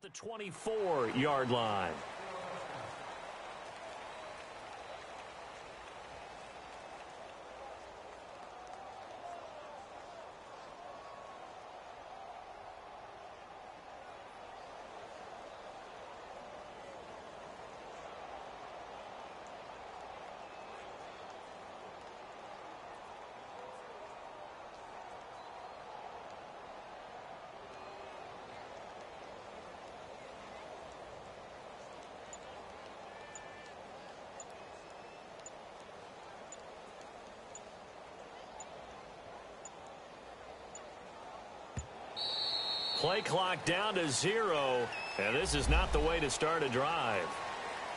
at the 24-yard line. Play clock down to 0, and this is not the way to start a drive.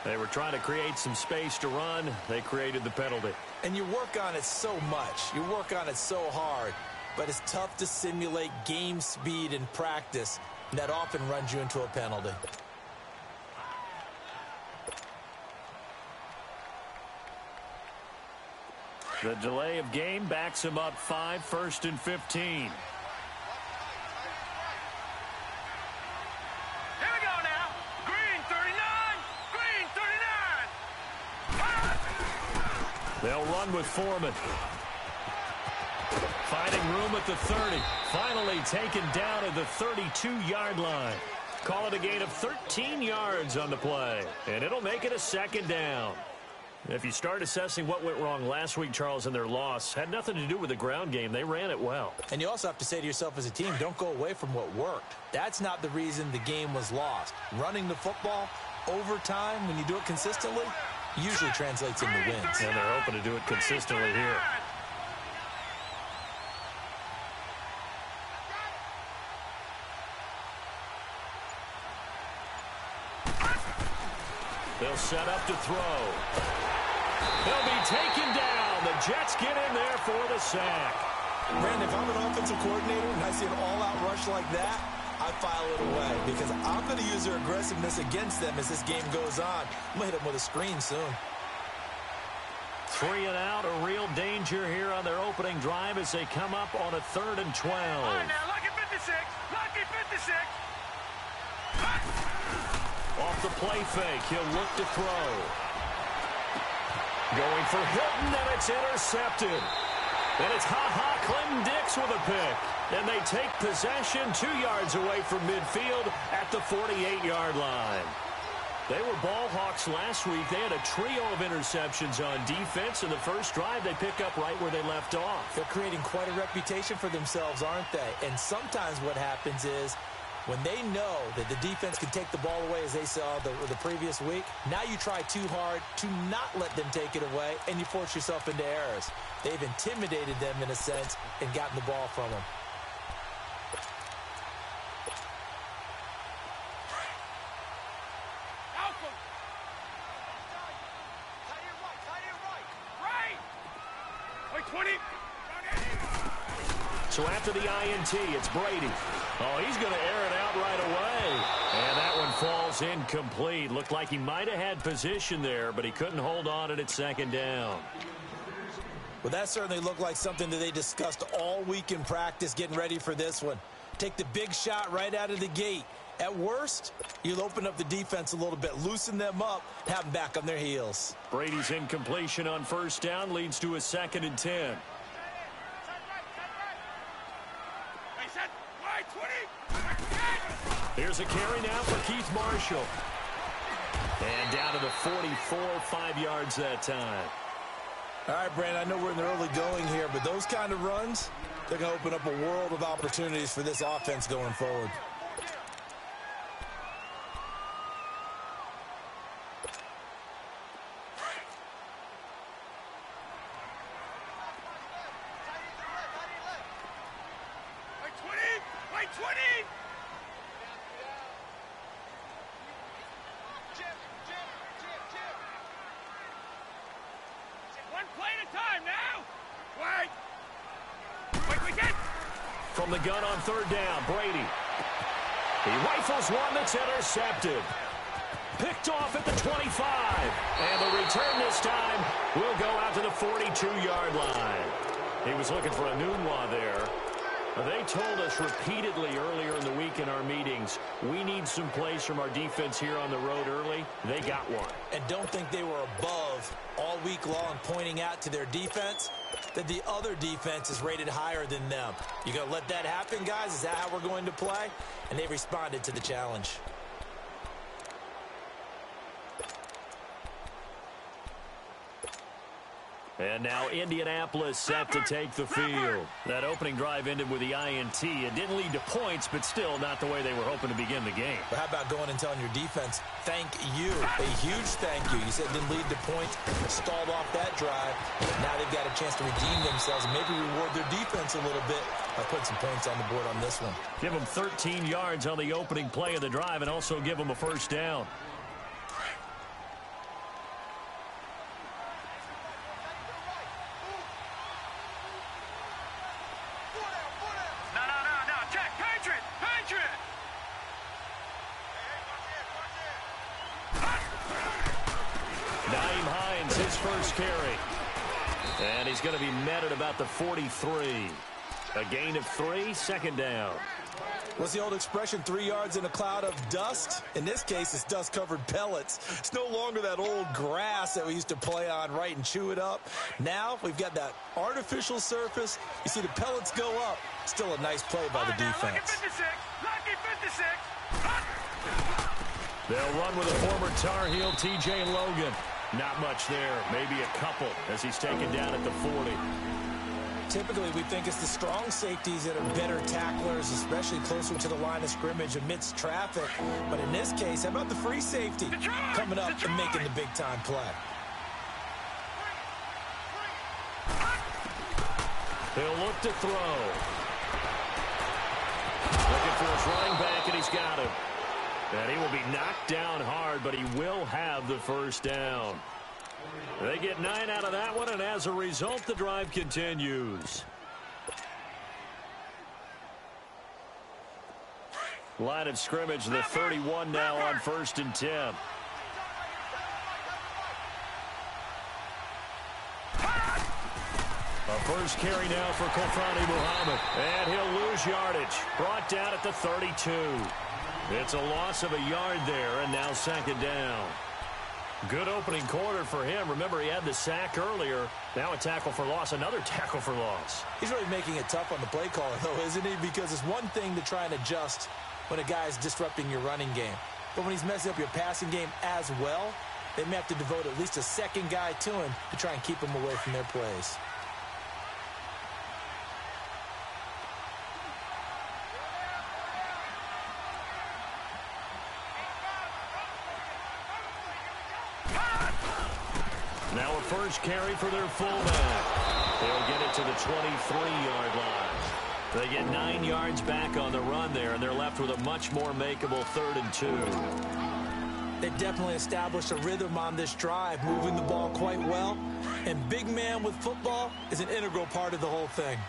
They were trying to create some space to run. They created the penalty. And you work on it so much. You work on it so hard. But it's tough to simulate game speed in practice. And that often runs you into a penalty. The delay of game backs him up 5, 1st and 15. They'll run with Foreman. Finding room at the 30. Finally taken down at the 32-yard line. Call it a gain of 13 yards on the play. And it'll make it a 2nd down. If you start assessing what went wrong last week, Charles, in their loss, had nothing to do with the ground game. They ran it well. And you also have to say to yourself as a team, don't go away from what worked. That's not the reason the game was lost. Running the football over time, when you do it consistently, usually translates into wins. And they're hoping to do it consistently here. They'll set up to throw. They'll be taken down. The Jets get in there for the sack. Brandon, if I'm an offensive coordinator and I see an all-out rush like that, I file it away because I'm going to use their aggressiveness against them as this game goes on. I'm going to hit them with a screen soon. 3 and out, a real danger here on their opening drive as they come up on a 3rd and 12. All right, now, lucky 56, lucky 56. Off the play fake, he'll look to throw. Going for Hilton, and it's intercepted. And it's Clinton Dix with a pick. And they take possession 2 yards away from midfield at the 48-yard line. They were ball hawks last week. They had a trio of interceptions on defense. In the first drive, they pick up right where they left off. They're creating quite a reputation for themselves, aren't they? And sometimes what happens is when they know that the defense can take the ball away, as they saw the previous week, now you try too hard to not let them take it away, and you force yourself into errors. They've intimidated them in a sense and gotten the ball from them. So after the INT, it's Brady. Oh, he's going to air it out right away. And that one falls incomplete. Looked like he might have had position there, but he couldn't hold on at 2nd down. Well, that certainly looked like something that they discussed all week in practice getting ready for this one. Take the big shot right out of the gate. At worst, you'll open up the defense a little bit, loosen them up, have them back on their heels. Brady's incompletion on 1st down leads to a 2nd and 10. Here's a carry now for Keith Marshall. And down to the 44, 5 yards that time. All right, Brandon, I know we're in the early going here, but those kind of runs, they're going to open up a world of opportunities for this offense going forward. From the gun on 3rd down, Brady. He rifles one that's intercepted. Picked off at the 25. And the return this time will go out to the 42-yard line. He was looking for a Nunwa there. They told us repeatedly earlier in the week in our meetings, we need some plays from our defense here on the road early. They got one. And don't think they were above all week long pointing out to their defense that the other defense is rated higher than them. You going to let that happen, guys? Is that how we're going to play? And they responded to the challenge. And now Indianapolis set to take the field. That opening drive ended with the INT. It didn't lead to points, but still not the way they were hoping to begin the game. But how about going and telling your defense, thank you, a huge thank you. You said it didn't lead to points, stalled off that drive. Now they've got a chance to redeem themselves and maybe reward their defense a little bit by putting some points on the board on this one. Give them 13 yards on the opening play of the drive and also give them a first down. First carry. And he's going to be met at about the 43. A gain of 3, second down. What's the old expression, 3 yards in a cloud of dust? In this case, it's dust-covered pellets. It's no longer that old grass that we used to play on, right, and chew it up. Now we've got that artificial surface. You see the pellets go up. Still a nice play by the defense. Lucky 56. Lucky 56. They'll run with a former Tar Heel, T.J. Logan. Not much there, maybe a couple as he's taken down at the 40. Typically, we think it's the strong safeties that are better tacklers, especially closer to the line of scrimmage amidst traffic. But in this case, how about the free safety coming up and making the big-time play? He'll look to throw. Looking for his running back, and he's got him. And he will be knocked down hard, but he will have the first down. They get 9 out of that one, and as a result, the drive continues. Line of scrimmage, the 31 now on 1st and 10. A first carry now for Kofrani Muhammad. And he'll lose yardage. Brought down at the 32. It's a loss of a yard there, and now second down. Good opening quarter for him. Remember, he had the sack earlier. Now a tackle for loss, another tackle for loss. He's really making it tough on the play caller, though, isn't he? Because it's one thing to try and adjust when a guy is disrupting your running game. But when he's messing up your passing game as well, they may have to devote at least a second guy to him to try and keep him away from their plays. Now a first carry for their fullback. They'll get it to the 23-yard line. They get 9 yards back on the run there, and they're left with a much more makeable 3rd and 2. They definitely established a rhythm on this drive, moving the ball quite well. And big man with football is an integral part of the whole thing.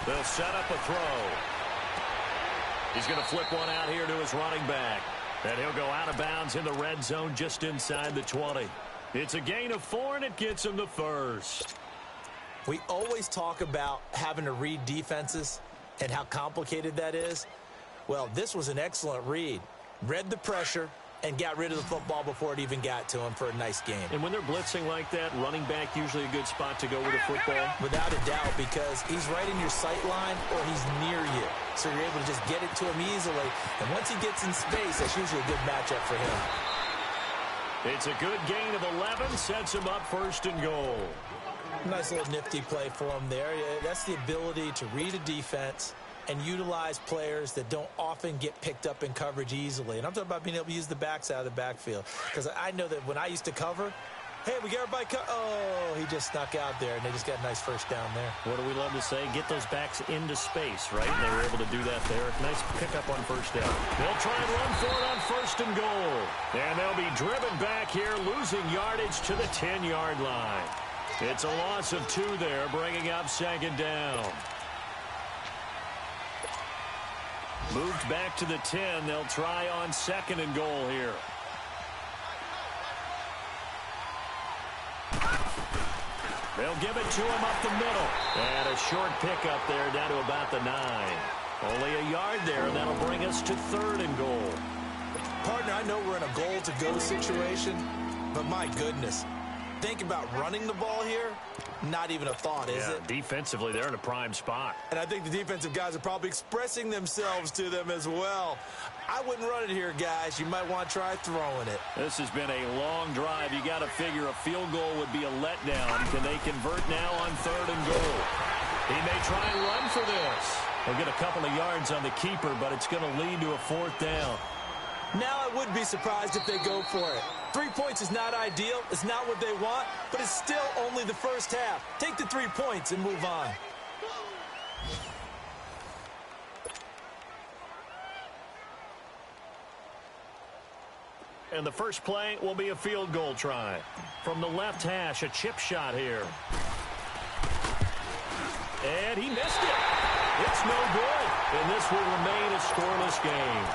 They'll set up a throw. He's going to flip one out here to his running back. And he'll go out of bounds in the red zone just inside the 20. It's a gain of 4, and it gets him the first. We always talk about having to read defenses and how complicated that is. Well, this was an excellent read. Read the pressure and got rid of the football before it even got to him for a nice game. And when they're blitzing like that, running back usually a good spot to go with a football? Without a doubt, because he's right in your sight line or he's near you. So you're able to just get it to him easily. And once he gets in space, that's usually a good matchup for him. It's a good gain of 11, sets him up 1st and goal. Nice little nifty play for him there. That's the ability to read a defense and utilize players that don't often get picked up in coverage easily. And I'm talking about being able to use the backs out of the backfield. Because I know that when I used to cover, hey, we got everybody oh, he just snuck out there, and they just got a nice first down there. What do we love to say? Get those backs into space, right? And they were able to do that there. Nice pickup on first down. They'll try and run for it on 1st and goal. And they'll be driven back here, losing yardage to the 10-yard line. It's a loss of 2 there, bringing up 2nd down. Moved back to the 10. They'll try on 2nd and goal here. They'll give it to him up the middle. And a short pickup there down to about the 9. Only a yard there, and that'll bring us to 3rd and goal. Partner, I know we're in a goal-to-go situation, but my goodness. Think about running the ball here. Not even a thought, is it? Defensively, they're in a prime spot. And I think the defensive guys are probably expressing themselves to them as well. I wouldn't run it here, guys. You might want to try throwing it. This has been a long drive. You got to figure a field goal would be a letdown. Can they convert now on 3rd and goal? He may try and run for this. He'll get a couple of yards on the keeper, but it's going to lead to a 4th down. Now I would be surprised if they go for it. 3 points is not ideal. It's not what they want, but it's still only the first half. Take the 3 points and move on. And the first play will be a field goal try. From the left hash, a chip shot here. And he missed it. It's no good. And this will remain a scoreless game.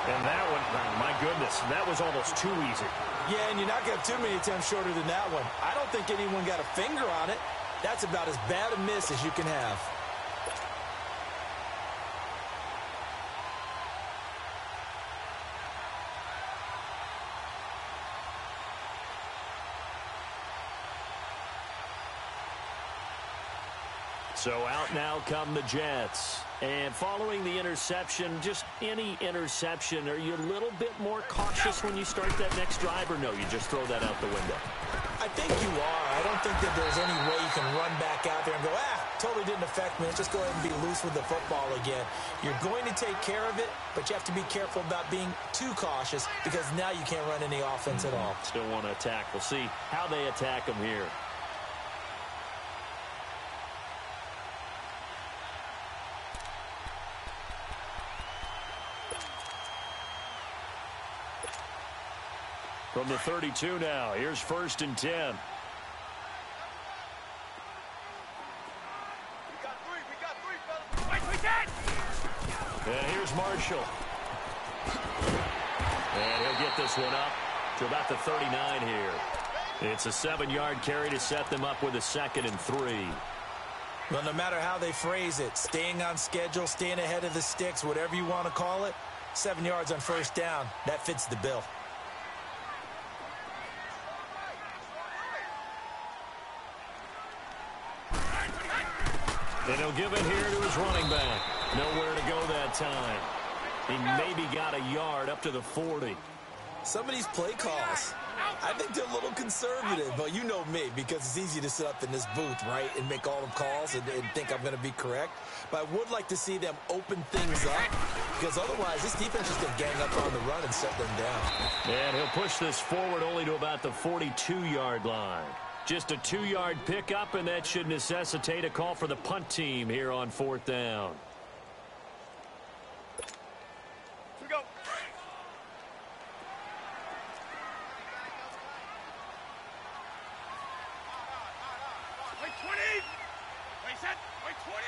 And that one, my goodness, that was almost too easy. Yeah, and you're not going to have too many attempts shorter than that one. I don't think anyone got a finger on it. That's about as bad a miss as you can have. So out now come the Jets. And following the interception, just any interception, are you a little bit more cautious when you start that next drive, or no, you just throw that out the window? I think you are. I don't think that there's any way you can run back out there and go, totally didn't affect me. Let's just go ahead and be loose with the football again. You're going to take care of it, but you have to be careful about being too cautious because now you can't run any offense at all. Still want to attack. We'll see how they attack them here. From the 32 now, here's 1st and 10. We got three, fellas. Wait, we got! And here's Marshall. And he'll get this one up to about the 39 here. It's a 7-yard carry to set them up with a 2nd and 3. Well, no matter how they phrase it, staying on schedule, staying ahead of the sticks, whatever you want to call it, 7 yards on 1st down, that fits the bill. And he'll give it here to his running back. Nowhere to go that time. He maybe got a yard up to the 40. Some of these play calls, I think they're a little conservative. But you know me, because it's easy to sit up in this booth, right, and make all the calls and think I'm going to be correct. But I would like to see them open things up, because otherwise this defense is going to gang up on the run and set them down. And he'll push this forward only to about the 42-yard line. Just a 2-yard pickup, and that should necessitate a call for the punt team here on 4th down. Here we go. Wait, 20. Wait, set. Wait, 20.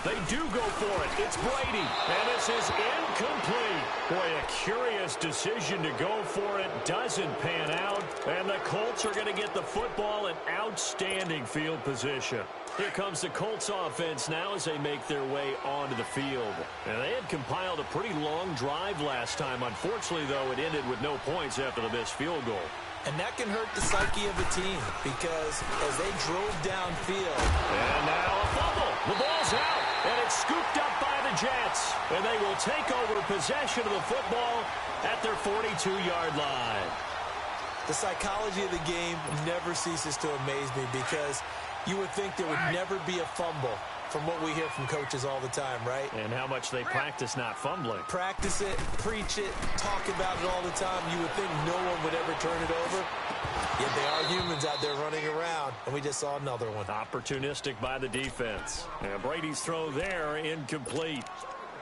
They do go for it. It's Brady, and this is incomplete. Boy, a curious decision to go for it. Doesn't pan out, and the Colts are going to get the football in outstanding field position. Here comes the Colts offense now as they make their way onto the field. And they had compiled a pretty long drive last time. Unfortunately, though, it ended with no points after the missed field goal. And that can hurt the psyche of a team, because as they drove downfield. And now a fumble. The ball's out, and it's scooped up by the Jets. And they will take over possession of the football at their 42-yard line. The psychology of the game never ceases to amaze me, because you would think there would never be a fumble from what we hear from coaches all the time, right? And how much they practice not fumbling. Practice it, preach it, talk about it all the time. You would think no one would ever turn it over. Yet they are humans out there running around, and we just saw another one. Opportunistic by the defense. And Brady's throw there incomplete.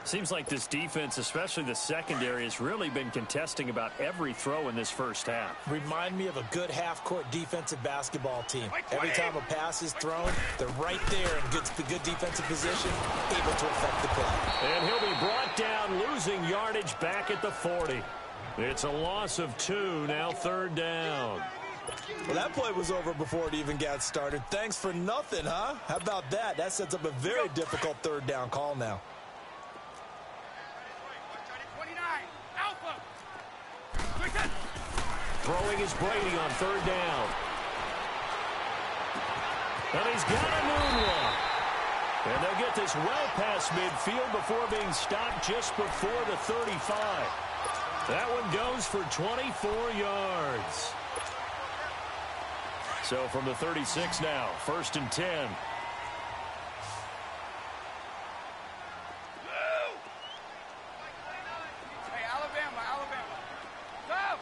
Seems like this defense, especially the secondary, has really been contesting about every throw in this first half. Remind me of a good half-court defensive basketball team. Every time a pass is thrown, they're right there in good defensive position, able to affect the play. And he'll be brought down, losing yardage back at the 40. It's a loss of 2, now third down. Well, that play was over before it even got started. Thanks for nothing, huh? How about that? That sets up a very difficult third down call now. Throwing is Brady on third down. And he's got a moonwalk. And they'll get this well past midfield before being stopped just before the 35. That one goes for 24 yards. So from the 36 now, 1st and 10. Hey, Alabama. Go!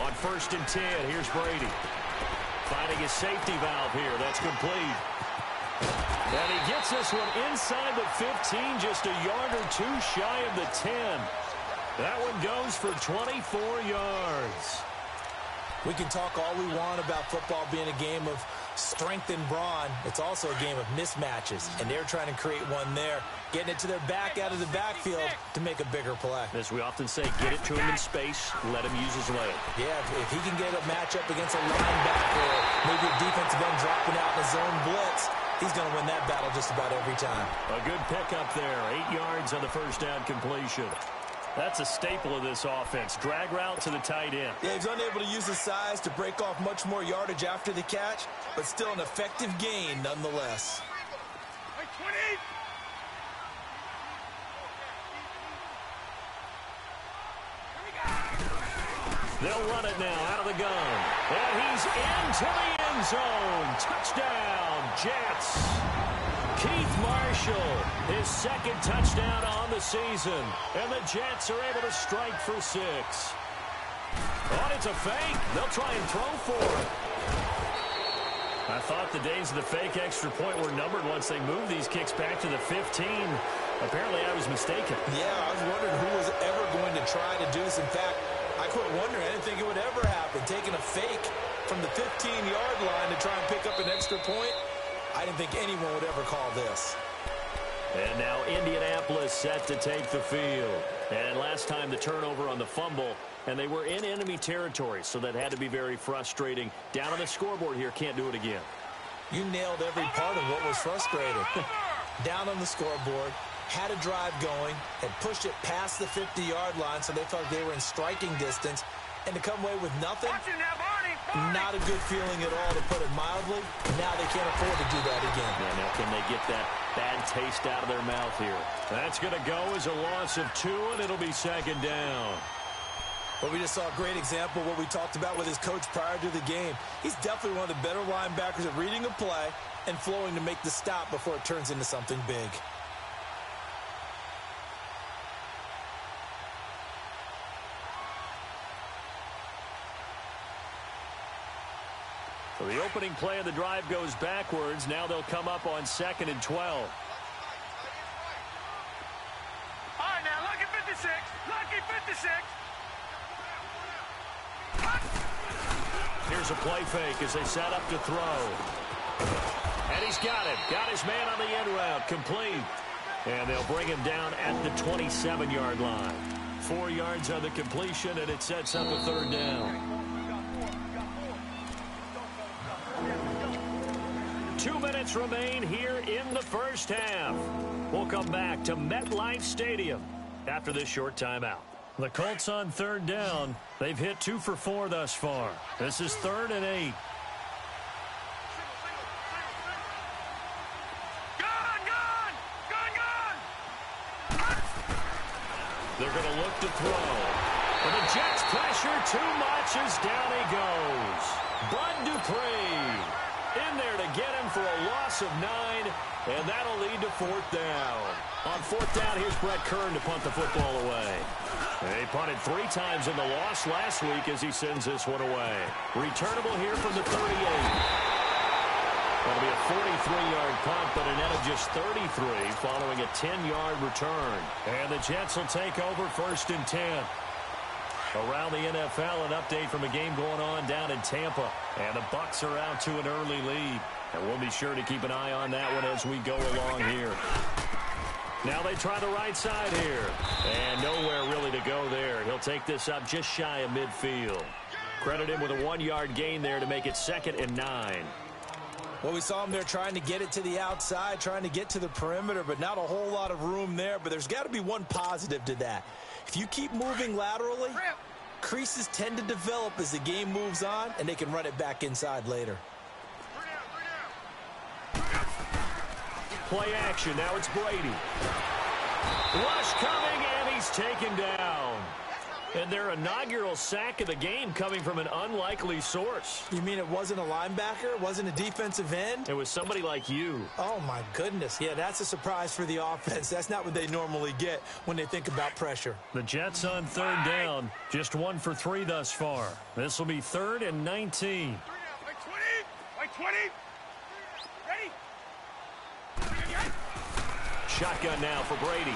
On 1st and 10, here's Brady. Finding his safety valve here. That's complete. And he gets this one inside the 15, just a yard or two shy of the 10. That one goes for 24 yards. We can talk all we want about football being a game of strength and brawn. It's also a game of mismatches, and they're trying to create one there, getting it to their back out of the backfield to make a bigger play. As we often say, get it to him in space, let him use his leg. Yeah, if he can get a matchup against a linebacker or maybe a defensive end dropping out in a zone blitz, he's going to win that battle just about every time. A good pickup there, 8 yards on the first down completion. That's a staple of this offense. Drag route to the tight end. Yeah, he's unable to use his size to break off much more yardage after the catch, but still an effective gain nonetheless. Hey, 20! They'll run it now out of the gun. And he's into the end zone. Touchdown, Jets. Keith Marshall, his second touchdown on the season. And the Jets are able to strike for 6. Oh, it's a fake. They'll try and throw for it. I thought the days of the fake extra point were numbered once they moved these kicks back to the 15. Apparently, I was mistaken. Yeah, I was wondering who was ever going to try to do this. In fact, I quit wondering. I didn't think it would ever happen. Taking a fake from the 15-yard line to try and pick up an extra point, I didn't think anyone would ever call this. And now Indianapolis set to take the field. And last time the turnover on the fumble, and they were in enemy territory, so that had to be very frustrating. Down on the scoreboard here, can't do it again. You nailed every part of what was frustrating. Down on the scoreboard, had a drive going, had pushed it past the 50-yard line, so they felt they were in striking distance, and to come away with nothing, not a good feeling at all, to put it mildly. Now they can't afford to do that again. Yeah, now can they get that bad taste out of their mouth here? That's going to go as a loss of 2, and it'll be second down. But we just saw a great example of what we talked about with his coach prior to the game. He's definitely one of the better linebackers at reading a play and flowing to make the stop before it turns into something big. So the opening play of the drive goes backwards. Now they'll come up on 2nd and 12. All right, now, lucky 56. Lucky 56. Here's a play fake as they set up to throw. And he's got it. Got his man on the end route. Complete. And they'll bring him down at the 27-yard line. 4 yards on the completion, and it sets up a third down. 2 minutes remain here in the first half. We'll come back to MetLife Stadium after this short timeout. The Colts on third down. They've hit 2 for 4 thus far. This is 3rd and 8. They're going to look to throw. And the Jets pressure too much as down he goes. Bud Dupree in there to get him for a loss of 9, and that'll lead to 4th down. On 4th down, here's Brett Kern to punt the football away. They punted 3 times in the loss last week as he sends this one away. Returnable here from the 38. And It'll be a 43-yard punt, but a net of just 33 following a 10-yard return. And the Jets will take over 1st and 10. Around the NFL, an update from a game going on down in Tampa. And the Bucs are out to an early lead. And we'll be sure to keep an eye on that one as we go along here. Now they try the right side here. And nowhere really to go there. He'll take this up just shy of midfield. Credit him with a 1-yard gain there to make it 2nd and 9. Well, we saw him there trying to get it to the outside, trying to get to the perimeter, but not a whole lot of room there. But there's got to be one positive to that. If you keep moving laterally, creases tend to develop as the game moves on, and they can run it back inside later. Play action. Now it's Brady. Rush coming, and he's taken down. And their inaugural sack of the game coming from an unlikely source. You mean it wasn't a linebacker? It wasn't a defensive end? It was somebody like you. Oh, my goodness. Yeah, that's a surprise for the offense. That's not what they normally get when they think about pressure. The Jets on 3rd down. Just 1 for 3 thus far. This will be 3rd and 19. By 20. Ready? Shotgun now for Brady.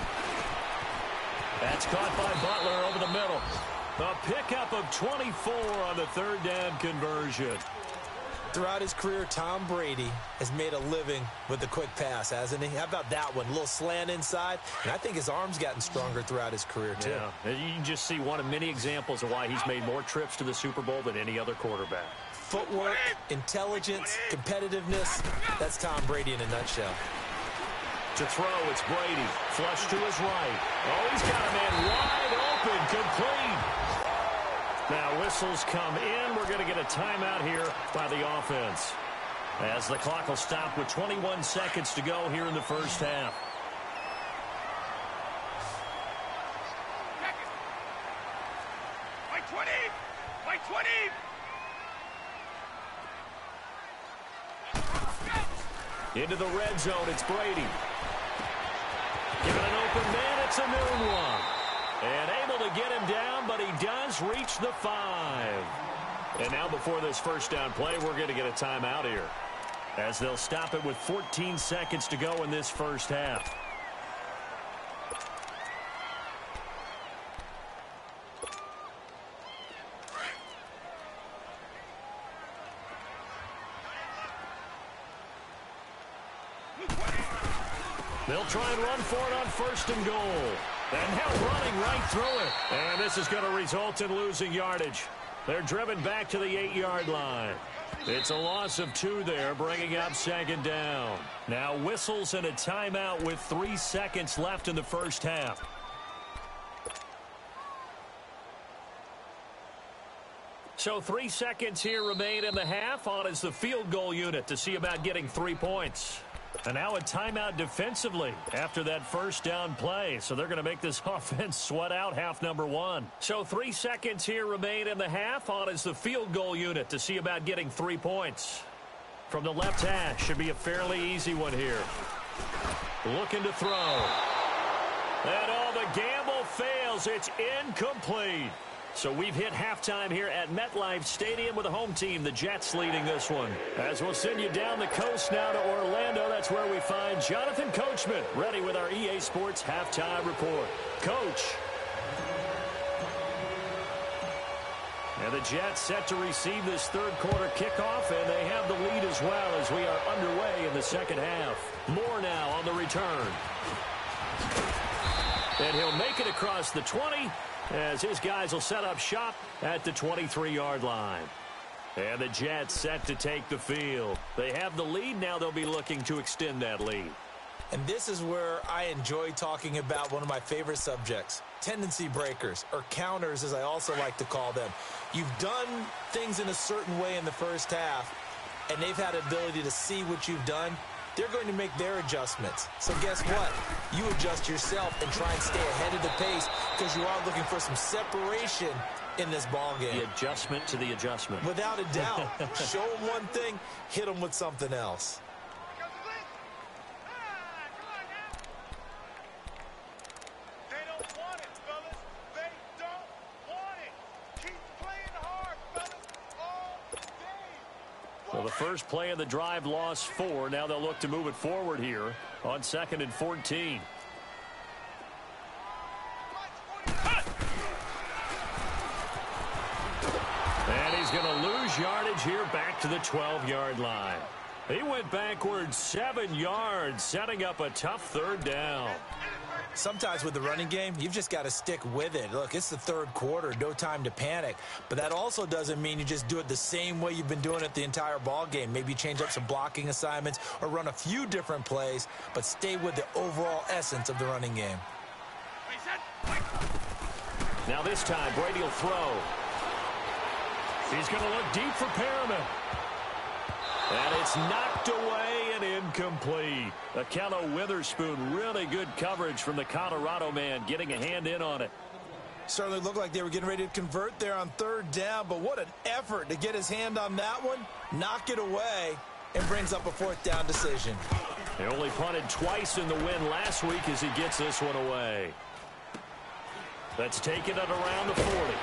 That's caught by Butler over the middle. A pickup of 24 on the 3rd down conversion. Throughout his career, Tom Brady has made a living with the quick pass, hasn't he? How about that one? A little slant inside. And I think his arm's gotten stronger throughout his career, too. Yeah, you can just see one of many examples of why he's made more trips to the Super Bowl than any other quarterback. Footwork, intelligence, competitiveness. That's Tom Brady in a nutshell. To throw, it's Brady. Flush to his right. Oh, he's got a man wide open, complete. Now whistles come in. We're going to get a timeout here by the offense, as the clock will stop with 21 seconds to go here in the 1st half. By 20. By 20. Into the red zone, it's Brady. Given an open man, it's a noon one. And able to get him down, but he does reach the 5. And now before this 1st down play, we're going to get a timeout here, as they'll stop it with 14 seconds to go in this 1st half. They'll try and run for it on 1st and goal. And now running right through it. And this is going to result in losing yardage. They're driven back to the 8-yard line. It's a loss of 2 there, bringing up 2nd down. Now whistles and a timeout with 3 seconds left in the 1st half. So 3 seconds here remain in the half. On is the field goal unit to see about getting 3 points. And now a timeout defensively after that 1st down play. So they're going to make this offense sweat out half number 1. So 3 seconds here remain in the half. On is the field goal unit to see about getting 3 points. From the left hash, should be a fairly easy one here. Looking to throw. And all the gamble fails. It's incomplete. So we've hit halftime here at MetLife Stadium with the home team, the Jets, leading this one. As we'll send you down the coast now to Orlando, that's where we find Jonathan Coachman, ready with our EA Sports halftime report. Coach. And the Jets set to receive this 3rd quarter kickoff, and they have the lead as well as we are underway in the 2nd half. Moore now on the return. And he'll make it across the 20. As his guys will set up shop at the 23-yard line. And the Jets set to take the field. They have the lead. Now they'll be looking to extend that lead. And this is where I enjoy talking about one of my favorite subjects, tendency breakers, or counters as I also like to call them. You've done things in a certain way in the 1st half, and they've had the ability to see what you've done. They're going to make their adjustments. So guess what? You adjust yourself and try and stay ahead of the pace because you are looking for some separation in this ball game. The adjustment to the adjustment. Without a doubt. Show them one thing, hit them with something else. They don't want it, fellas. They don't want it. Keep playing hard, fellas, all day. Well, the first play of the drive lost 4. Now they'll look to move it forward here on 2nd and 14. And he's going to lose yardage here back to the 12-yard line. He went backwards 7 yards, setting up a tough 3rd down. Sometimes with the running game, you've just got to stick with it. Look, it's the 3rd quarter, no time to panic. But that also doesn't mean you just do it the same way you've been doing it the entire ball game. Maybe change up some blocking assignments or run a few different plays, but stay with the overall essence of the running game. Now this time, Brady will throw. He's going to look deep for Perriman. And it's knocked away and incomplete. Akello Witherspoon, really good coverage from the Colorado man, getting a hand in on it. Certainly looked like they were getting ready to convert there on 3rd down, but what an effort to get his hand on that one, knock it away, and brings up a 4th down decision. He only punted twice in the win last week as he gets this one away. That's taken it around the 40.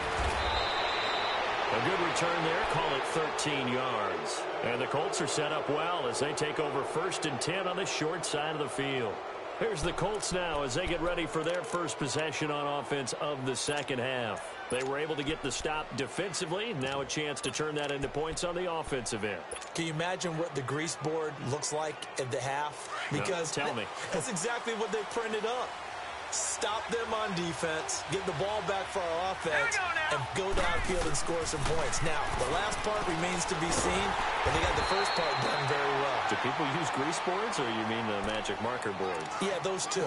A good return there, call it 13 yards. And the Colts are set up well as they take over 1st and 10 on the short side of the field. Here's the Colts now as they get ready for their first possession on offense of the 2nd half. They were able to get the stop defensively. Now a chance to turn that into points on the offensive end. Can you imagine what the grease board looks like at the half? Because no, tell me. That's exactly what they printed up. Stop them on defense, get the ball back for our offense, and go downfield and score some points. Now, the last part remains to be seen, but they got the first part done very well. Do people use grease boards, or you mean the magic marker boards? Yeah, those two.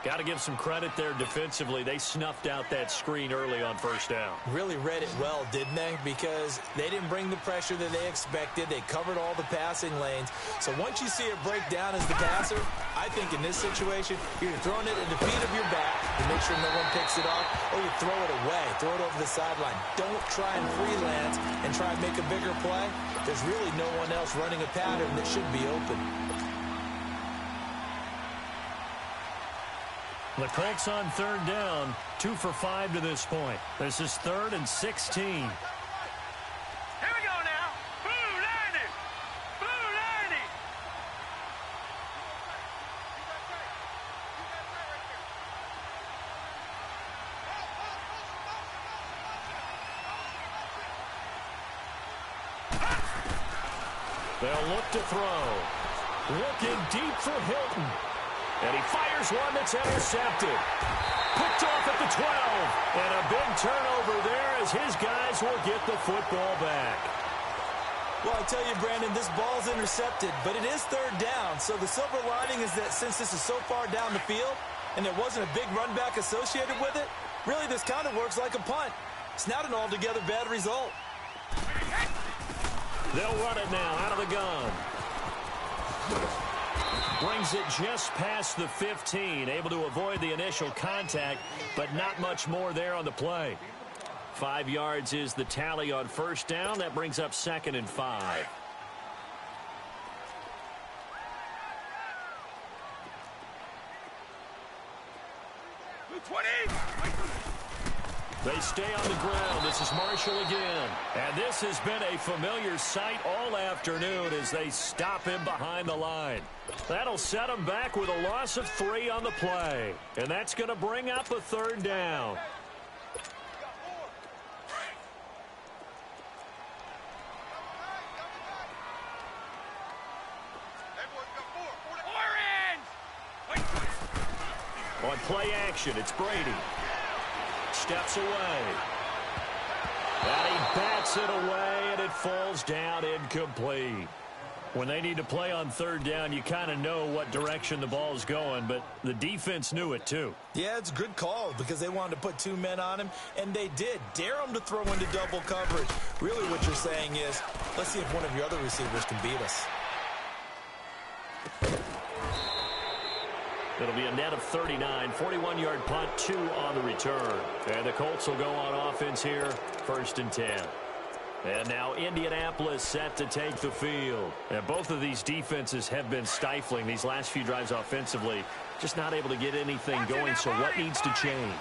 Got to give some credit there defensively. They snuffed out that screen early on 1st down. Really read it well, didn't they? Because they didn't bring the pressure that they expected. They covered all the passing lanes. So once you see it break down as the passer, I think in this situation, you're throwing it at the feet of your back to make sure no one picks it off, or you throw it away, throw it over the sideline. Don't try and freelance and try and make a bigger play. There's really no one else running a pattern that should be open. The Colts on 3rd down, 2 for 5 to this point. This is 3rd and 16. Here we go now. Boo, Lanny. Boo, Lanny. They'll look to throw. Looking deep for Hilton. And he fires one that's intercepted. Picked off at the 12. And a big turnover there as his guys will get the football back. Well, I tell you, Brandon, this ball's intercepted, but it is 3rd down. So the silver lining is that since this is so far down the field and there wasn't a big run back associated with it, really this kind of works like a punt. It's not an altogether bad result. They'll run it now out of the gun. Brings it just past the 15, able to avoid the initial contact, but not much more there on the play. 5 yards is the tally on 1st down. That brings up 2nd and 5. They stay on the ground. This is Marshall again. And this has been a familiar sight all afternoon as they stop him behind the line. That'll set him back with a loss of 3 on the play. And that's going to bring up a 3rd down. On play action, it's Brady. Steps away. And he bats it away, and it falls down incomplete. When they need to play on 3rd down, you kind of know what direction the ball's going, but the defense knew it too. Yeah, it's a good call because they wanted to put 2 men on him, and they did. Dare him to throw into double coverage. Really what you're saying is, let's see if one of your other receivers can beat us. It'll be a net of 39, 41-yard punt, 2 on the return. And the Colts will go on offense here, 1st and 10. And now Indianapolis set to take the field. And both of these defenses have been stifling these last few drives offensively. Just not able to get anything going, so what needs to change?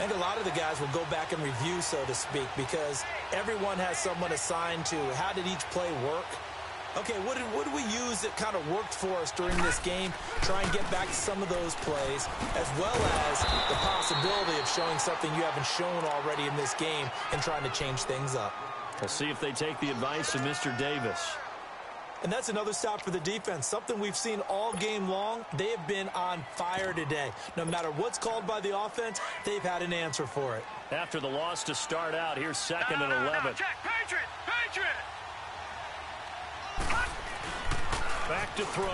I think a lot of the guys will go back and review, so to speak, because everyone has someone assigned to how did each play work. Okay, what did we use that kind of worked for us during this game? Try and get back to some of those plays, as well as the possibility of showing something you haven't shown already in this game and trying to change things up. We'll see if they take the advice of Mr. Davis. And that's another stop for the defense, something we've seen all game long. They have been on fire today. No matter what's called by the offense, they've had an answer for it. After the loss to start out, here's second and 11. No, check, Patriot, Patriot! Back to throw.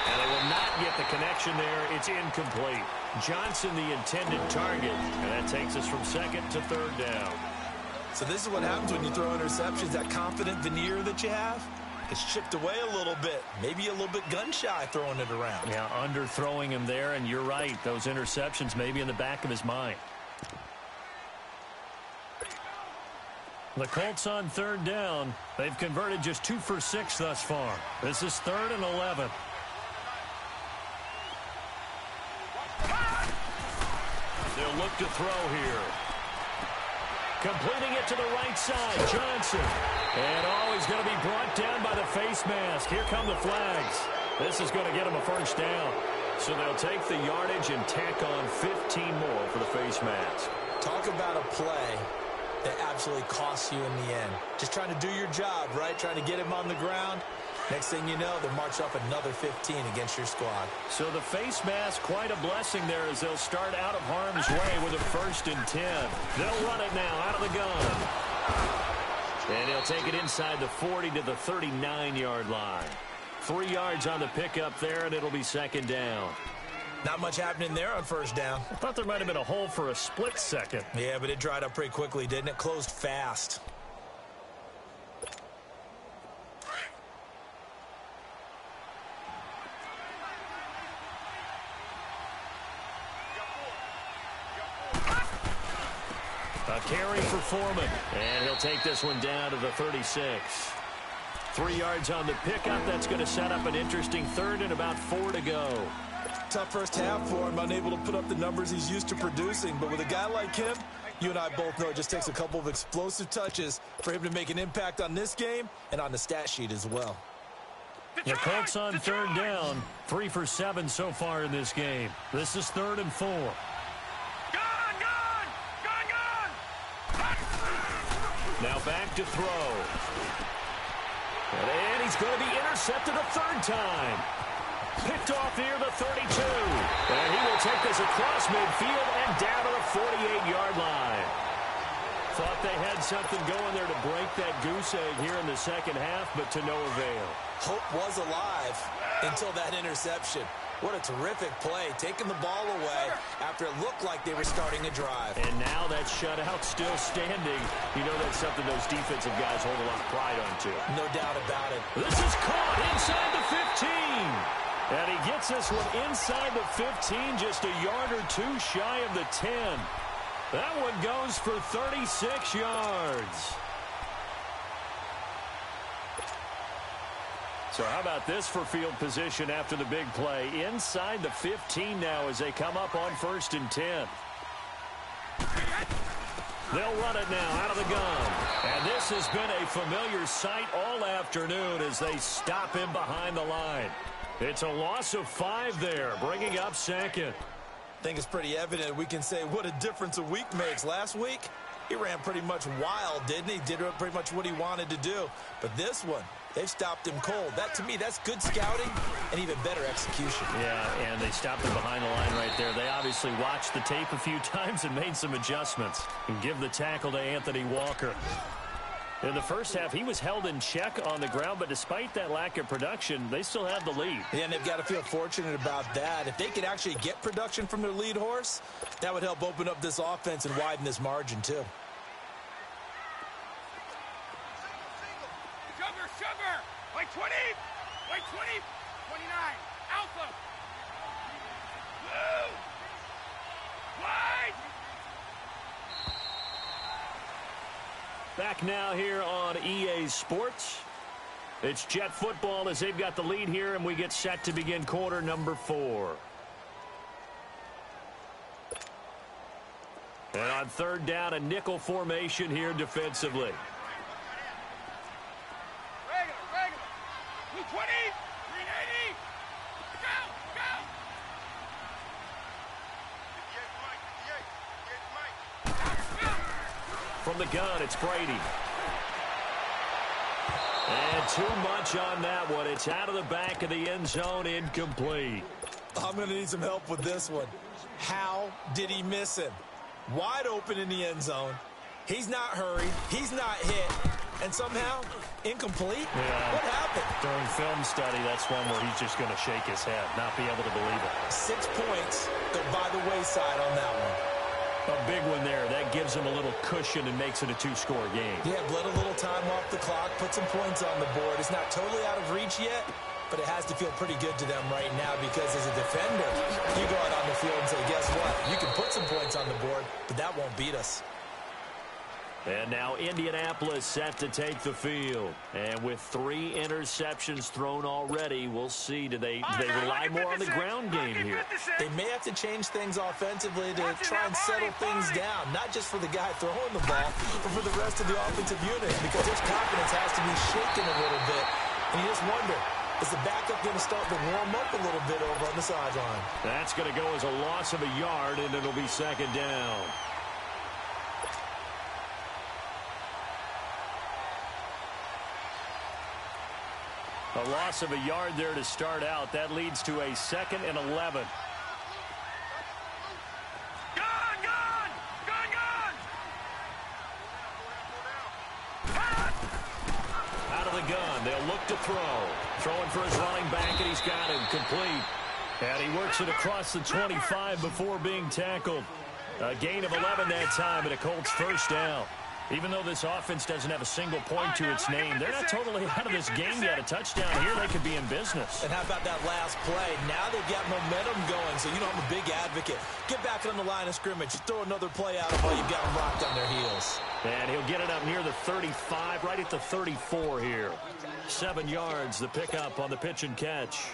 And they will not get the connection there. It's incomplete. Johnson, the intended target. And that takes us from second to third down. So this is what happens when you throw interceptions. That confident veneer that you have gets chipped away a little bit. Maybe a little bit gun-shy throwing it around. Yeah, underthrowing him there, and you're right. Those interceptions may be in the back of his mind. The Colts on third down. They've converted just 2 for 6 thus far. This is 3rd and 11. They'll look to throw here. Completing it to the right side, Johnson. And he's going to be brought down by the face mask. Here come the flags. This is going to get him a first down. So they'll take the yardage and tack on 15 more for the face mask. Talk about a play that absolutely costs you in the end. Just trying to do your job, right? Trying to get him on the ground. Next thing you know, they'll march up another 15 against your squad. So the face mask, quite a blessing there as they'll start out of harm's way with a 1st and 10. They'll run it now out of the gun. And he'll take it inside the 40 to the 39-yard line. 3 yards on the pickup there, and it'll be 2nd down. Not much happening there on 1st down. I thought there might have been a hole for a split second. Yeah, but it dried up pretty quickly, didn't it? Closed fast. A carry for Foreman. And he'll take this one down to the 36. 3 yards on the pickup. That's going to set up an interesting 3rd and about 4 to go. Tough first half for him, unable to put up the numbers he's used to producing. But with a guy like him, you and I both know it just takes a couple of explosive touches for him to make an impact on this game and on the stat sheet as well. The Colts on 3rd down. 3 for 7 so far in this game. This is 3rd and 4. Now back to throw. And he's going to be intercepted a 3rd time. Picked off near the 32. And he will take this across midfield and down to the 48-yard line. Thought they had something going there to break that goose egg here in the second half, but to no avail. Hope was alive until that interception. What a terrific play, taking the ball away after it looked like they were starting a drive. And now that shutout still standing. You know that's something those defensive guys hold a lot of pride onto. No doubt about it. This is caught inside the 15. And he gets this one inside the 15, just a yard or 2 shy of the 10. That one goes for 36 yards. So how about this for field position after the big play? Inside the 15 now as they come up on 1st and 10. They'll run it now out of the gun. And this has been a familiar sight all afternoon as they stop him behind the line. It's a loss of 5 there, bringing up 2nd. I think it's pretty evident we can say what a difference a week makes. Last week, he ran pretty much wild, didn't he? Did pretty much what he wanted to do. But this one, they've stopped him cold. That, to me, that's good scouting and even better execution. Yeah, and they stopped him behind the line right there. They obviously watched the tape a few times and made some adjustments. And give the tackle to Anthony Walker. In the first half, he was held in check on the ground, but despite that lack of production, they still have the lead. Yeah, and they've got to feel fortunate about that. If they could actually get production from their lead horse, that would help open up this offense and widen this margin, too. Sugar! Like 20! Like 20! 29! Alpha! Blue! White! Back now here on EA Sports. It's Jet football as they've got the lead here, and we get set to begin quarter number 4. And on third down, a nickel formation here defensively. Regular. 220, 380. Go. From the gun, it's Brady. And too much on that one. It's out of the back of the end zone, incomplete. I'm going to need some help with this one. How did he miss him? Wide open in the end zone. He's not hurried. He's not hit. And somehow, incomplete? Yeah. What happened? During film study, that's one where he's just going to shake his head, not be able to believe it. 6 points go by the wayside on that one. A big one there. That gives him a little cushion and makes it a 2-score game. Yeah, bled a little time off the clock, put some points on the board. It's not totally out of reach yet, but it has to feel pretty good to them right now because as a defender, you go out on the field and say, guess what? You can put some points on the board, but that won't beat us. And now Indianapolis set to take the field. And with 3 interceptions thrown already, we'll see. Do they rely more on the ground game here? They may have to change things offensively to try and settle things down, not just for the guy throwing the ball, but for the rest of the offensive unit, because his confidence has to be shaken a little bit. And you just wonder, is the backup going to start to warm up a little bit over on the sideline? That's going to go as a loss of a yard, and it'll be second down. A loss of a yard there to start out. That leads to a 2nd and 11. Out of the gun. They'll look to throw. Throwing for his running back, and he's got him complete. And he works it across the 25 before being tackled. A gain of 11 that time, and a Colts first down. Even though this offense doesn't have a single point to its name, they're not totally out of this game yet. A touchdown here, they could be in business. And how about that last play? Now they've got momentum going, so you know I'm a big advocate. Get back on the line of scrimmage. Throw another play out while you've got them locked on their heels. And he'll get it up near the 35, right at the 34 here. 7 yards, the pickup on the pitch and catch.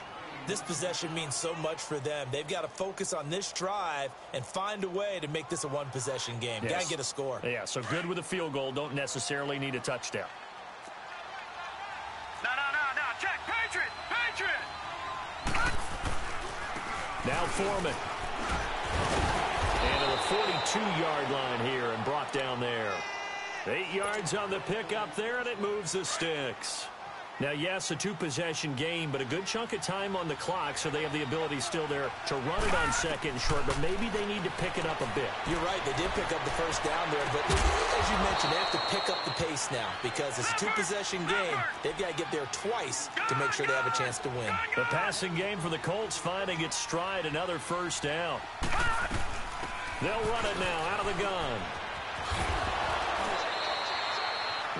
This possession means so much for them. They've got to focus on this drive and find a way to make this a one-possession game. Yes. Got to get a score. Yeah, so good with a field goal. Don't necessarily need a touchdown. No. Check. Patriot. Now Foreman. And to the 42-yard line here and brought down there. 8 yards on the pickup there, and it moves the sticks. Now, yes, a 2-possession game, but a good chunk of time on the clock, so they have the ability still there to run it on second and short, but maybe they need to pick it up a bit. You're right. They did pick up the first down there, but as you mentioned, they have to pick up the pace now because it's a 2-possession game. They've got to get there twice to make sure they have a chance to win. The passing game for the Colts finding its stride, another first down. They'll run it now out of the gun.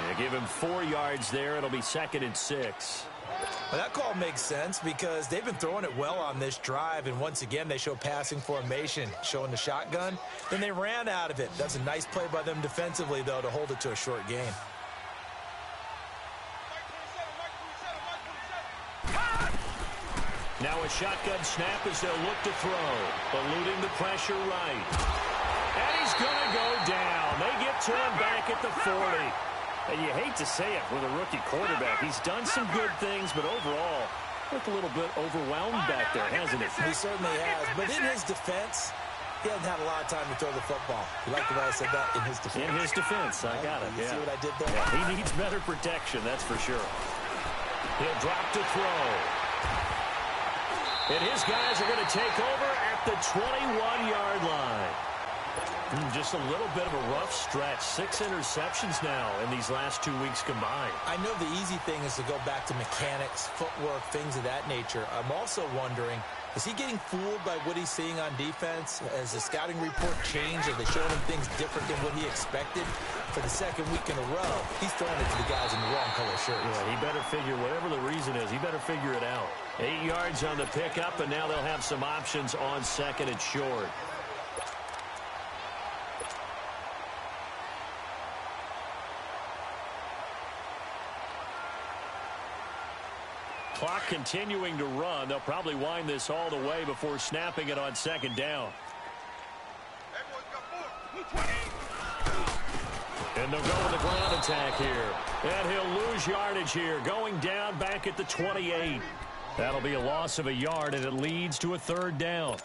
They give him 4 yards there. It'll be 2nd and 6. Well, that call makes sense because they've been throwing it well on this drive, and once again, they show passing formation, showing the shotgun. Then they ran out of it. That's a nice play by them defensively, though, to hold it to a short game. Now a shotgun snap as they'll look to throw. Eluding the pressure right. And he's going to go down. They get to him back at the 40. And you hate to say it with a rookie quarterback. He's done some good things, but overall, looked a little bit overwhelmed back there, hasn't he? He certainly has. But in his defense, he hasn't had a lot of time to throw the football. You like the way I said that? In his defense. In his defense, I got it. You see what I did there? Yeah, he needs better protection, that's for sure. He'll drop to throw. And his guys are going to take over at the 21-yard line. Just a little bit of a rough stretch. 6 interceptions now in these last 2 weeks combined. I know the easy thing is to go back to mechanics, footwork, things of that nature. I'm also wondering, is he getting fooled by what he's seeing on defense? Has the scouting report changed? Are they showing him things different than what he expected? For the 2nd week in a row, he's throwing it to the guys in the wrong color shirts. Yeah, he better figure, whatever the reason is, he better figure it out. 8 yards on the pickup, and now they'll have some options on 2nd and short. Clock continuing to run. They'll probably wind this all the way before snapping it on 2nd down. Everyone's got 4. And they'll go with the ground attack here. And he'll lose yardage here, going down back at the 28. That'll be a loss of a yard, and it leads to a third down.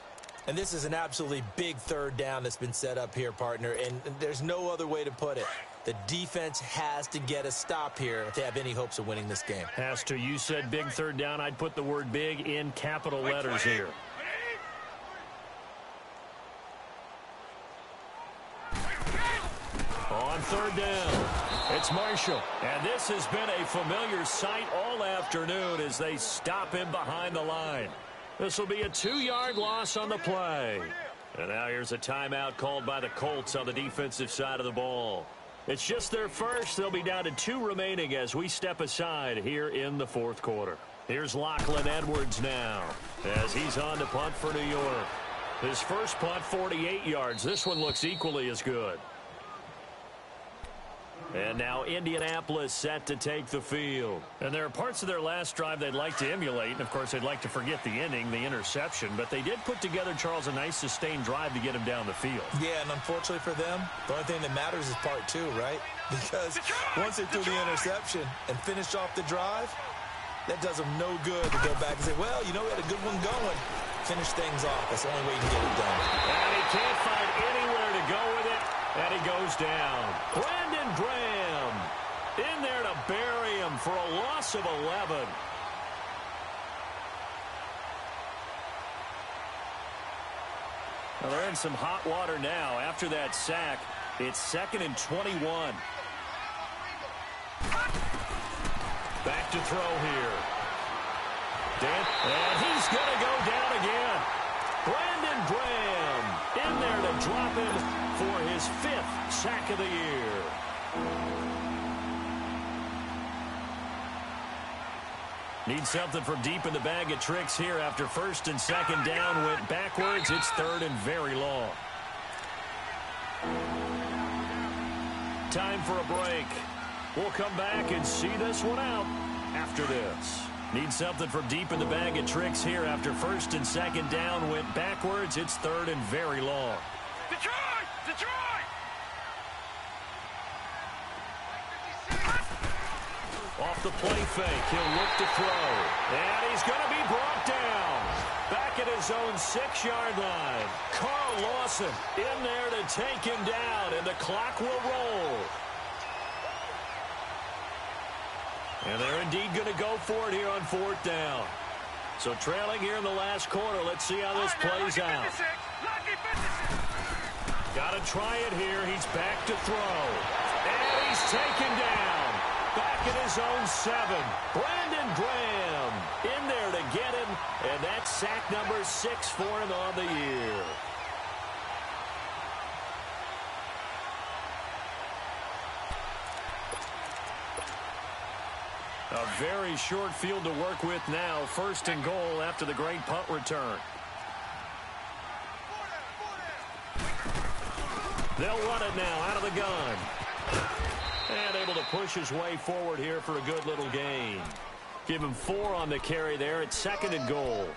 And this is an absolutely big third down that's been set up here, partner, and there's no other way to put it. The defense has to get a stop here to have any hopes of winning this game. Has to. You said big third down. I'd put the word big in capital letters here. On third down, it's Marshall. And this has been a familiar sight all afternoon as they stop him behind the line. This will be a 2-yard loss on the play. And now here's a timeout called by the Colts on the defensive side of the ball. It's just their first. They'll be down to 2 remaining as we step aside here in the fourth quarter. Here's Lachlan Edwards now as he's on to punt for New York. His first punt, 48 yards. This one looks equally as good. And now Indianapolis set to take the field. And there are parts of their last drive they'd like to emulate. And, of course, they'd like to forget the ending, the interception. But they did put together, Charles, a nice sustained drive to get him down the field. Yeah, and unfortunately for them, the only thing that matters is part 2, right? Because once they threw the interception and finished off the drive, that does them no good to go back and say, well, you know, we had a good one going. Finish things off. That's the only way you can get it done. And he can't find anywhere to go with it. And he goes down. Brandon Graham in there to bury him for a loss of 11. Well, they're in some hot water now. After that sack, it's 2nd and 21. Back to throw here. And he's going to go down again. Brandon Graham in there to drop him for his 5th sack of the year. Need something from deep in the bag of tricks here after 1st and 2nd down went backwards. It's 3rd and very long. Time for a break. We'll come back and see this one out after this. Need something from deep in the bag of tricks here after 1st and 2nd down went backwards. It's 3rd and very long. Detroit! Detroit! Off the play fake, he'll look to throw. And he's going to be brought down. Back at his own 6-yard line. Carl Lawson in there to take him down, and the clock will roll. And they're indeed going to go for it here on 4th down. So trailing here in the last quarter. Let's see how this plays out. Got to try it here. He's back to throw. And he's taken down. Back at his own 7. Brandon Graham in there to get him. And that's sack number 6 for him on the year. A very short field to work with now. 1st and goal after the great punt return. They'll run it now out of the gun. And able to push his way forward here for a good little gain. Give him 4 on the carry there. It's 2nd and goal.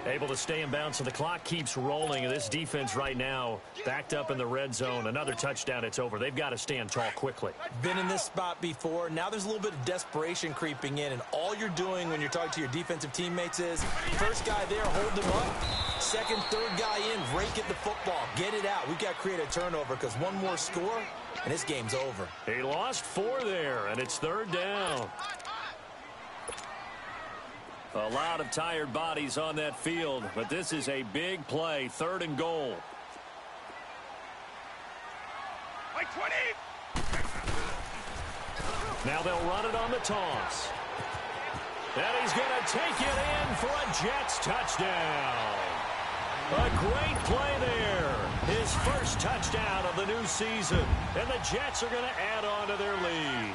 Able to stay in bounds, so the clock keeps rolling. And this defense right now backed up in the red zone. Another touchdown, it's over. They've got to stand tall quickly. Been in this spot before. Now there's a little bit of desperation creeping in. And all you're doing when you're talking to your defensive teammates is, first guy there, hold them up. 2nd, 3rd guy in, rake at the football. Get it out. We've got to create a turnover because one more score, and this game's over. He lost 4 there, and it's 3rd down. A lot of tired bodies on that field, but this is a big play. 3rd and goal. Like 20. Now they'll run it on the toss. And he's going to take it in for a Jets touchdown. A great play there. His first touchdown of the new season. And the Jets are going to add on to their lead.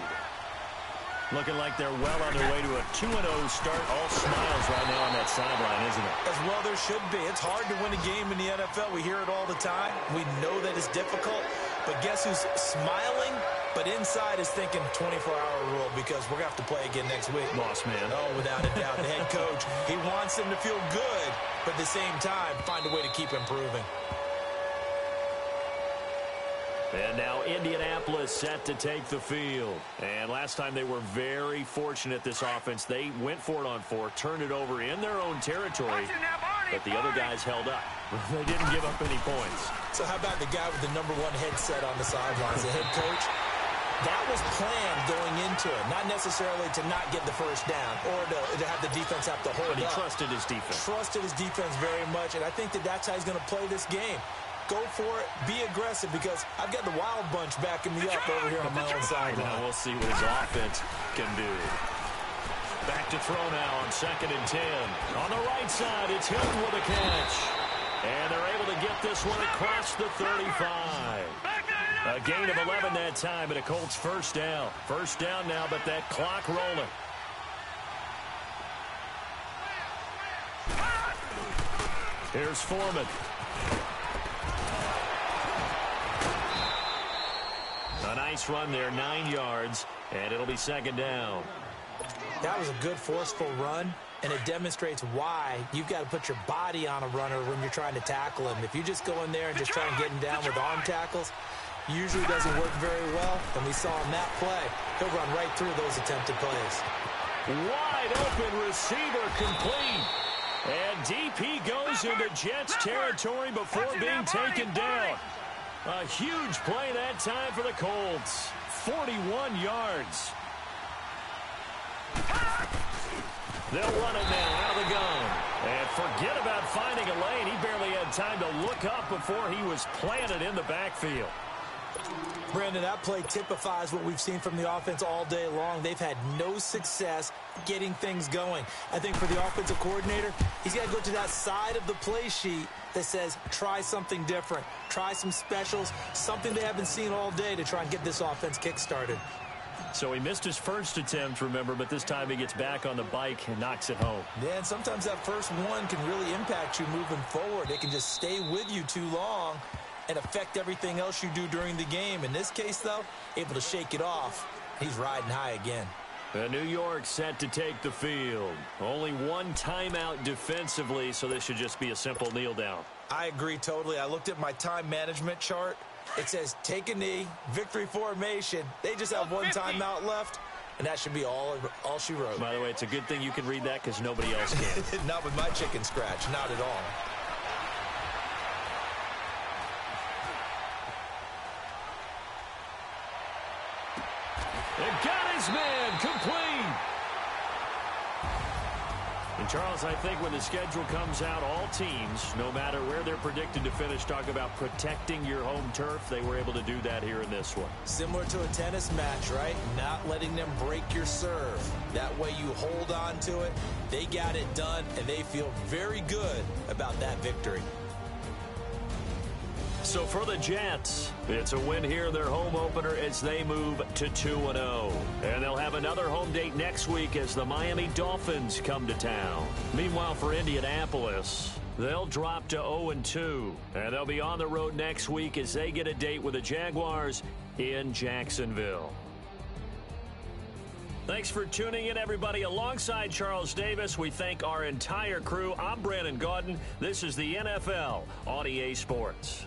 Looking like they're well on their way to a 2-0 start. All smiles right now on that sideline, isn't it? As well there should be. It's hard to win a game in the NFL. We hear it all the time. We know that it's difficult. But guess who's smiling? But inside is thinking 24-hour rule because we're going to have to play again next week. Boss man. Oh, without a doubt. The head coach, he wants them to feel good, but at the same time, find a way to keep improving. And now Indianapolis set to take the field. And last time they were very fortunate, this offense. They went for it on 4, turned it over in their own territory, but the other guys held up. They didn't give up any points. So how about the guy with the #1 headset on the sidelines, the head coach? That was planned going into it, not necessarily to not get the first down or to have the defense have to hold up. But he trusted his defense. Trusted his defense very much, and I think that's how he's going to play this game. Go for it, be aggressive, because I've got the wild bunch backing me up over here on my own sideline. Now we'll see what his offense can do. Back to throw now on 2nd and 10. On the right side, it's Hilton with a catch. And they're able to get this one across the 35. A gain of 11 that time, and a Colts first down. First down now, but that clock rolling. Here's Foreman. A nice run there, 9 yards, and it'll be 2nd down. That was a good, forceful run, and it demonstrates why you've got to put your body on a runner when you're trying to tackle him. If you just go in there and just try and get him down with arm tackles, usually doesn't work very well. And we saw in that play, he'll run right through those attempted plays. Wide open receiver complete. And DP goes into Jets territory before being taken down. A huge play that time for the Colts. 41 yards. They'll run it now out of the gun. And forget about finding a lane. He barely had time to look up before he was planted in the backfield. Brandon, that play typifies what we've seen from the offense all day long. They've had no success getting things going. I think for the offensive coordinator, he's got to go to that side of the play sheet that says try something different, try some specials, something they haven't seen all day to try and get this offense kick-started. So he missed his first attempt, remember, but this time he gets back on the bike and knocks it home. Yeah, and sometimes that first one can really impact you moving forward. It can just stay with you too long and affect everything else you do during the game. In this case, though, able to shake it off. He's riding high again. New York set to take the field. Only one timeout defensively, so this should just be a simple kneel down. I agree totally. I looked at my time management chart. It says take a knee, victory formation. They just have one timeout left, and that should be all she wrote. By the way, it's a good thing you can read that because nobody else can. Not with my chicken scratch, not at all. It got his man complete. And Charles, I think when the schedule comes out, all teams, no matter where they're predicted to finish, talk about protecting your home turf. They were able to do that here in this one. Similar to a tennis match, right? Not letting them break your serve. That way you hold on to it. They got it done, and they feel very good about that victory. So for the Jets, it's a win here, their home opener, as they move to 2-0. And they'll have another home date next week as the Miami Dolphins come to town. Meanwhile, for Indianapolis, they'll drop to 0-2. And they'll be on the road next week as they get a date with the Jaguars in Jacksonville. Thanks for tuning in, everybody. Alongside Charles Davis, we thank our entire crew. I'm Brandon Gaudin. This is the NFL on EA Sports.